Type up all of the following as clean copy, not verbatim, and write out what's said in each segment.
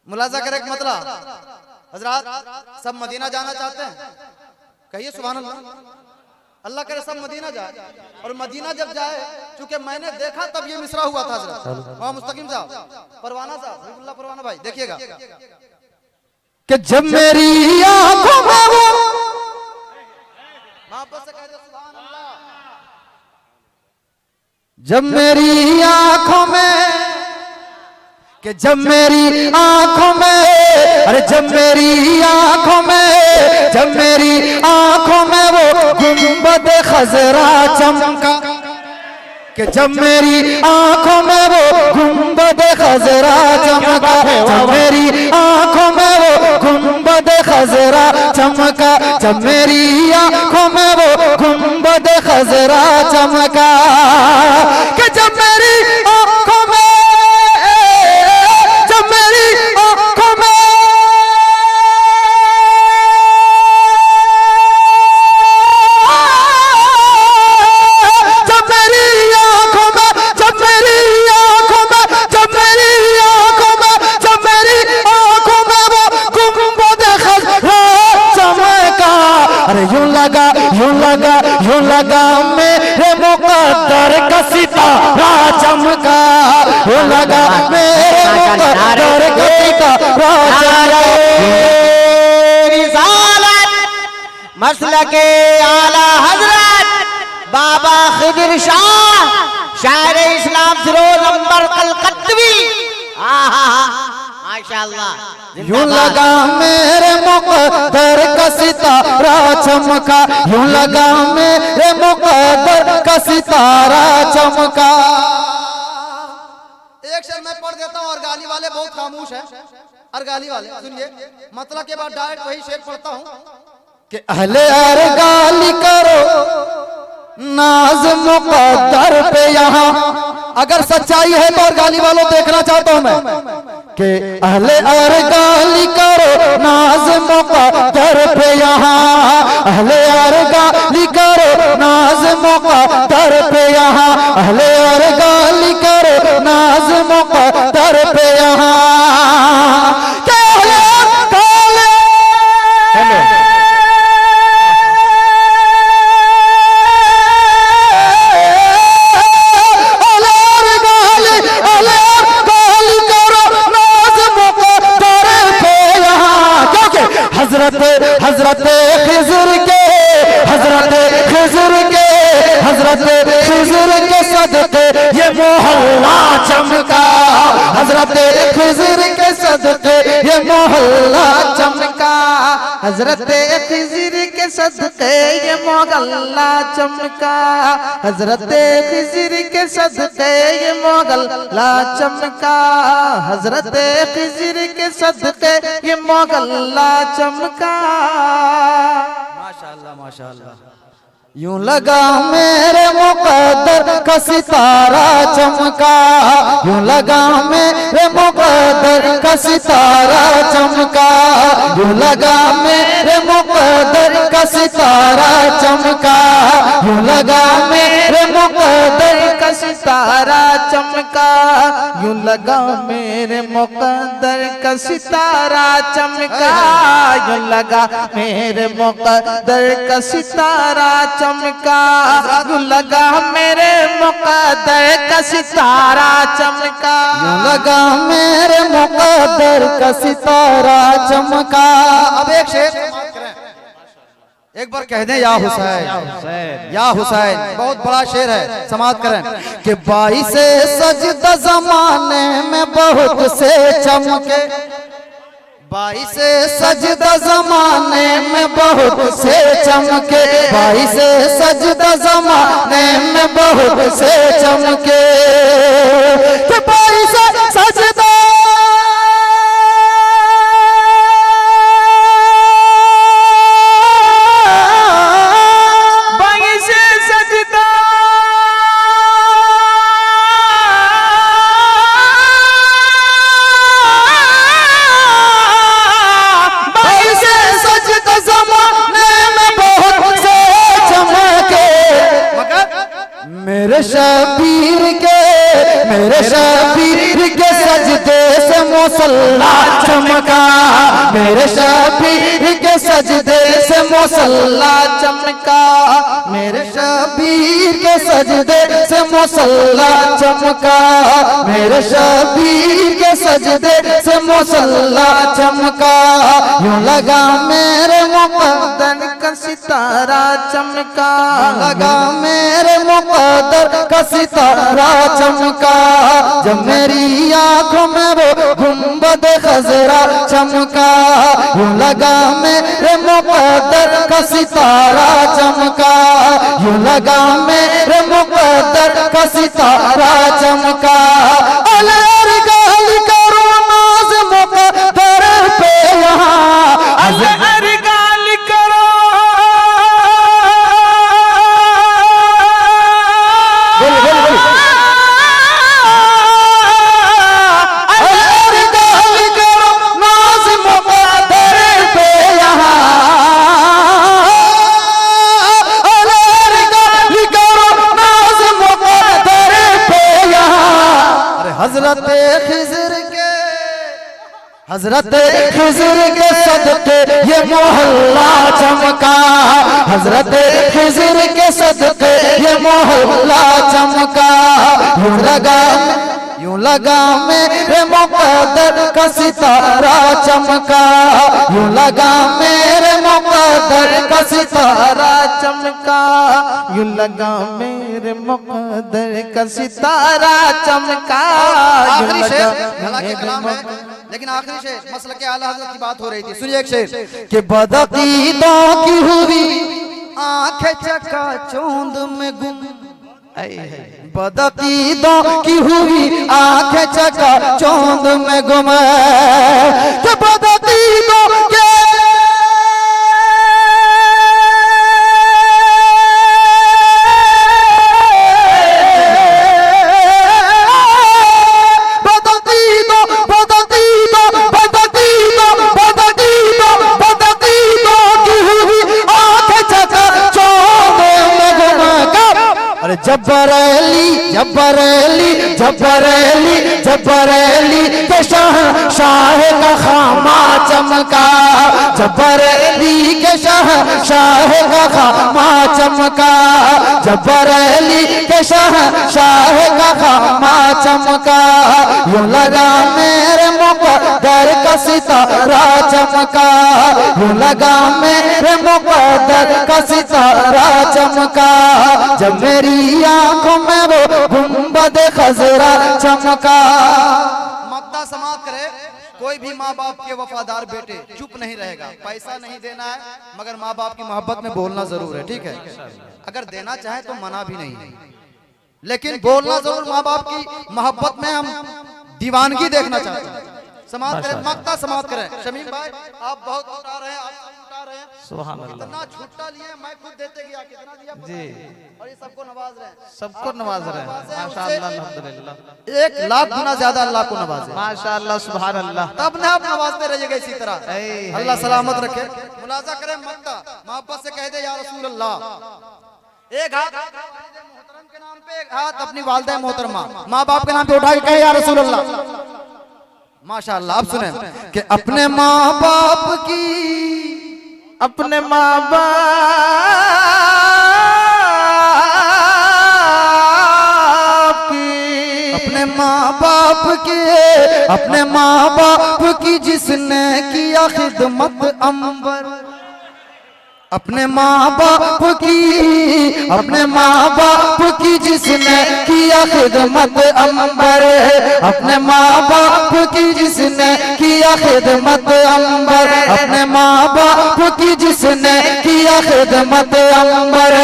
मुलाजा करे मतलब हजरात सब मदीना जाना चाहते हैं, कहिए सुभान अल्लाह। अल्लाह करे सब मदीना जाए, और मदीना जब जाए, चूंकि मैंने देखा तब ये मिसरा हुआ था हजरत वहाँ मुस्तकीम साहब, परवाना साहब, हबीबुल्लाह परवाना भाई, देखिएगा कि जब मेरी आंखों में वो मोहब्बत से कह दे सुभान अल्लाह। जब मेरी आंखों में, कि जब मेरी आंखों में, अरे जब मेरी आंखों में, जब मेरी आंखों में वो गुंबद खजरा चमका, कि जब मेरी आंखों में वो गुंबद खजरा चमका, जब मेरी आंखों में वो गुंबद खजरा चमका, जब मेरी आंखों में वो गुंबद खजरा चमका, कि जब मेरी आंखों में, जब मेरी आंखों में, जब मेरी आंखों में, जब मेरी आंखों में, जब मेरी आंखों में, जब मेरी आंखों में वो गुंबद खजरा चमका, अरे यूं लगा, यूं लगा, यूं लगा मेरे मुकद्दर का सितारा चमका, यूं लगा मेरे मुकद्दर का सितारा चमका। रिसालत मसलके आला हजरत बाबा खिदिर शाह शायर इस्लाम फिरोज अंबर कलकत्तवी, माशाअल्लाह। यूं लगा मेरे मुकद्दर का सितारा चमका, यूं लगा मेरे मुकद्दर का सितारा चमका। एक शेर मैं पढ़ देता हूँ, और गाली वाले बहुत खामोश हैं, और गाली वाले सुनिए, मतलब के बाद डायरेक्ट वही शेर पढ़ता हूँ कि अहले गाली करो नाज मुकद्दर पे, यहाँ अगर सच्चाई है तो और गाली वालों देखना चाहता हूं मैं, कि अहले गाली करो नाज मुकद्दर पे, यहाँ अहले गाली करो नाज मुकद्दर पे, यहाँ अहले गाली करो नाज मुकद्दर पे, यहाँ हजरत खिज़र के, हजरत खिज़र के, हजरत खिज़र के सदके ये मोहल्ला चमका, हजरत खिज़र के सदके ये मोहल्ला चमका, हजरत खिज़र के सदके ये मोहल्ला चमका, हजरत खिज़र के सदके ये मोहल्ला चमका, हजरत खिज़र के सदके ये मोहल्ला चमका। माशाअल्लाह माशाअल्लाह। यूं लगा मेरे मुकद्दर का सितारा चमका, यूं लगा मेरे मुकद्दर का सितारा चमका, यूं लगा मेरे मुकद्दर का सितारा चमका, यूं लगा मेरे मुकद्दर का सितारा चमका, यूं लगा मेरे मुकद्दर का सितारा चमका, यूं लगा मेरे मुकद्दर का सितारा चमका, यूं लगा मेरे मुकद्दर का सितारा चमका, यूं लगा मेरे मुकद्दर का सितारा चमका। अब एक शेर एक बार कह दें, या हुसैन, या हुसैन, बहुत बड़ा शेर है, समाप्त करें कि बाइसे सजदा जमाने में बहुत से चमके, बाइसे सजदा जमाने में बहुत से चमके, बाइसे सजदा जमाने में बहुत से चमके, कि बाइसे सजदा मेरे शबीर के सजदे से मुसल्ला चमका, मेरे शबीर के सजदे से मुसल्ला चमका, मेरे शबीर के सजदे से मुसल्ला चमका, मेरे शबीर के सजदे से मुसल्ला चमका, यूं लगा मेरे मुक़द्दर का सितारा चमका, लगा मेरे मुक़द्दर का सितारा चमका, जब मेरी आंखों में वो गुंबद खजरा चमका, यूं लगा मेरे मुक़द्दर का सितारा चमका, यूं लगा मेरे मुक़द्दर का सितारा चमका, अल्लाह गाली करो नाज़ मुक़द्दर पे यहाँ, अल्लाह गाली करो, हजरत खिज़र के सदके ये मोहल्ला चमका, हजरत खिज़र के सदके ये मोहल्ला चमका, यूं लगा मेरे मुक़द्दर का सितारा चमका, यूं लगा मेरे मुक़द्दर का सितारा चमका, यूं लगा मेरे मुक़द्दर का सितारा चमका। आखिरी शेर, हालांकि कलाम है लेकिन आखिरी शेर मसलक के आला हज़रत की बात हो रही थी। सुनिए एक शेर कि बदअक़ीदों की हुई आंखें चकाचौंध में गुम, बदअक़ीदों की हुई आंखें चकाचौंध में गुम, कि बदअक़ीदों के जबरेली जबरेली जबरेली जबरेली के शाह का खामा चमका, जबरेली के शाह का खामा चमका, जबरेली के शाह का खामा चमका, यूं लगा मेरे मुक़द्दर का सितारा चमका, यूं लगा मेरे मुक़द्दर का सितारा चमका, जब मेरी आंखों में वो गुंबद खजरा चमका। मक्ता समाप्त करे, कोई भी माँ बाप के वफादार बेटे चुप नहीं रहेगा। पैसा नहीं देना है मगर माँ बाप की मोहब्बत में बोलना जरूर है, ठीक है। अगर देना चाहे तो मना भी नहीं है, लेकिन बोलना जरूर। माँ बाप की मोहब्बत में हम दीवानगी देखना चाहते हैं। समाप्त करें, मक्ता समाप्त करें। शमीम भाई आप बहुत उठा रहे हैं, आप उठा रहे हैं, सुभान अल्लाह। इतना छुट्टा लिए मैं खुद देते गया, कितना दिया जी, और ये सबको नवाज रहे हैं, सबको नवाज रहे हैं माशाअल्लाह, अल्हम्दुलिल्लाह। 1 लाख गुना ज्यादा अल्लाह को नवाजे माशाअल्लाह, सुभान अल्लाह। तब ने आप नवाजते रहिएगा इसी तरह, अल्लाह सलामत रखे। मुलाजा करें, मक्ता मोहब्बत से कह दे या रसूल अल्लाह। एक हाथ मोहतरम के नाम पे, एक हाथ अपनी वालिदा मोहतरमा माँ बाप के नाम पे उठा के कहे या रसूल अल्लाह। माशाअल्लाह। आप सुने कि अपने माँ बाप की, अपने माँ बाप की, अपने माँ बाप की, अपने माँ बाप की जिसने किया खिदमत अंबर, अपने माँ बाप की, अपने माँ बाप की जिसने किया खिदमत अंबर, अपने माँ बाप की जिसने किया खिदमत अंबर, अपने माँ बाप की जिसने किया खिदमत अंबर,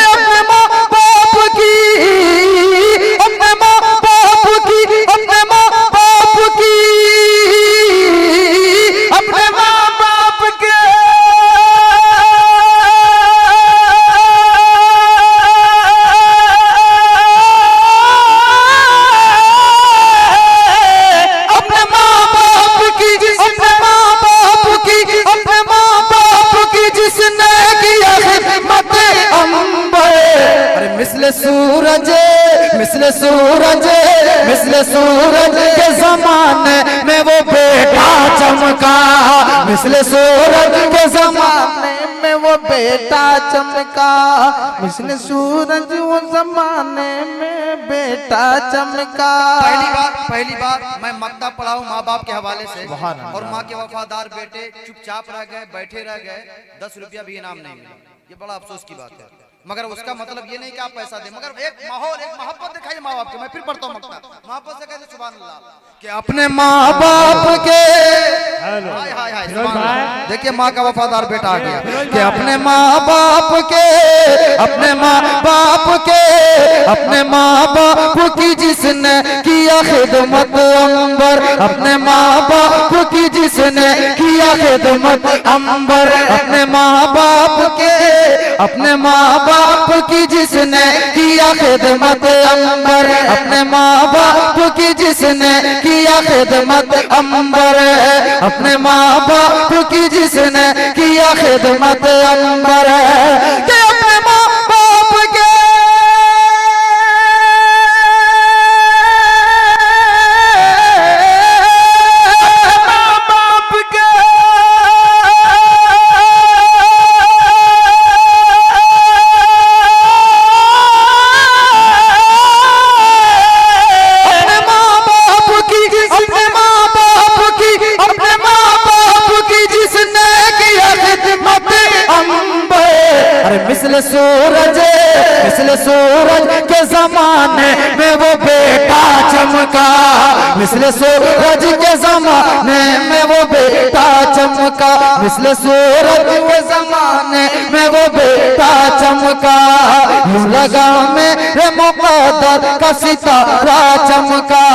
अपने माँ बाप की, अपने माँ बाप की, अपने माँ बाप की, अपने माँ बाप के, जिसने किया खिदमत अंबर, मिसले सूरज के जमाने में वो बेटा चमका, मिसले सूरज वो जमाने में बेटा चमका। पहली बार मैं मक्ता पढ़ा हूँ माँ बाप के हवाले से, और माँ के वफादार बेटे चुपचाप रह गए, बैठे रह गए, 10 रुपया भी इनाम नहीं मिला। ये बड़ा अफसोस की बात है, मगर उसका मतलब ये नहीं कि आप पैसा दे, मगर एक माहौल, एक मोहब्बत दिखाइए माँ बाप के। मैं फिर पढ़ता हूँ मक्ता, मोहब्बत से कहते सुभान अल्लाह कि अपने माँ बाप के, हाय हाय हाय सुभान अल्लाह। देखिए माँ का वफादार बेटा आ गया कि अपने माँ बाप के, अपने माँ बाप के, अपने माँ बाप की जिसने किया खिदमत अंबर, अपने माँ बाप की जिसने किया खिदमत अंबर, अपने माँ बाप के, अपने माँ बाप की जिसने किया खिदमत अंबर, अपने माँ बाप की जिसने किया खिदमत अंबर, अपने माँ बाप की जिसने किया खिदमत अंबर, कि अपने माँ बाप के, मिसले सूरज, मिसले सूरज के जमाने में वो बेटा चमका, मिसले सूरज के जमाने में वो बेटा चमका, मिसले सूरज के जमाने में वो बेटा चमका, यूं लगा मेरे मुक़द्दर का सितारा चमका।